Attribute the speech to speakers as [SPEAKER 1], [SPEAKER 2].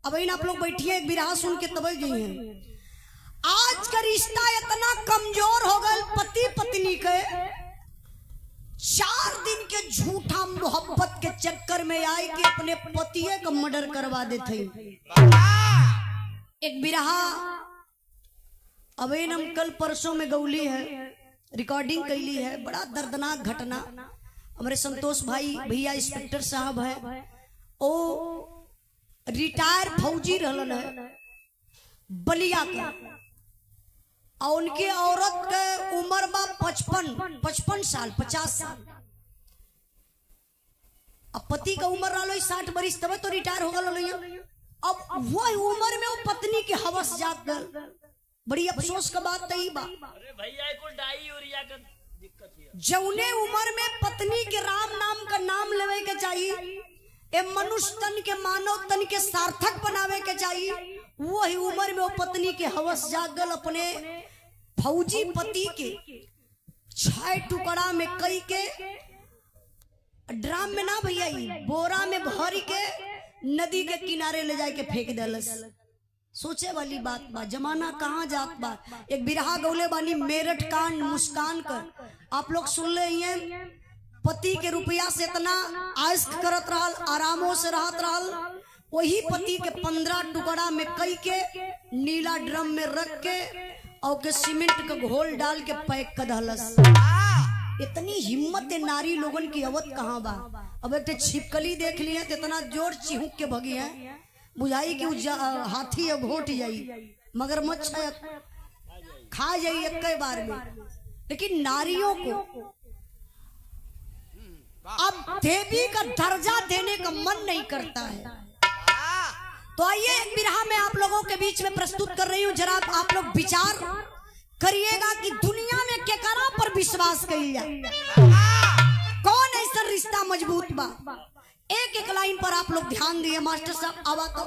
[SPEAKER 1] अब इन आप लोग बैठिए एक बिरहा सुन के तब गई हैं। आज का रिश्ता इतना कमजोर हो गया पति पत्नी के 4 दिन के झूठा मोहब्बत के चक्कर में आए कि अपने पतिये का मर्डर करवा देते। एक बिरहा अबे हम कल परसों में गौली है, रिकॉर्डिंग कैली है। बड़ा दर्दनाक घटना। हमारे संतोष भाई भैया इंस्पेक्टर साहब है, ओ रिटायर फौजी रहलन है बलिया का, और उनके औरत के उम्र बा 55 साल 50 साल। अब पति का उम्र रहा 60 बरिस तब तो रिटायर हो गल। अब वही उम्र में वो पत्नी की हवस जाग गल। बड़ी अफसोस का बात तई बा।
[SPEAKER 2] अरे भैया को डाई यूरिया का दिक्कत है।
[SPEAKER 1] जौने उम्र में पत्नी के राम नाम का नाम लेवे के चाहिए, ए मनुष्य तन के मानव तन के सार्थक बनावे के चाहिए, वही उम्र में वो पत्नी के हवस जागल। अपने फौजी पति के 6 टुकड़ा में कई के ड्राम में ना भैया बोरा में भर के नदी के किनारे ले जाके फेंक दलस। सोचे वाली बात बा, जमाना कहाँ जात बा। एक बिरहा गौले बानी मेरठ कांड मुस्कान कर, आप लोग सुन ले हैं। पति के रुपया से इतना आयश करत रहल, आरामों से रहत रहल, वही पति के 15 टुकड़ा में कई के नीला ड्रम में रख के और के सीमेंट का घोल डाल के पैक कर दहलस। इतनी हिम्मत है नारी लोगन की अवत कहाँ बा। अब एक छिपकली देख लिए तो इतना जोर चिहुक के भगी है, बुझाई कि हाथी अब घोट जाई, मगरमच्छ खा जाई एक बार में। लेकिन नारियों को अब देवी का दर्जा देने का मन नहीं करता है। तो आइए एक बिरहा में आप लोगों के बीच में प्रस्तुत कर रही हूँ। जरा आप लोग विचार करिएगा कि दुनिया में केकरा पर विश्वास करिए, कौन ऐसा रिश्ता मजबूत बा। एक एक लाइन पर आप लोग ध्यान दिए। मास्टर साहब आवा तो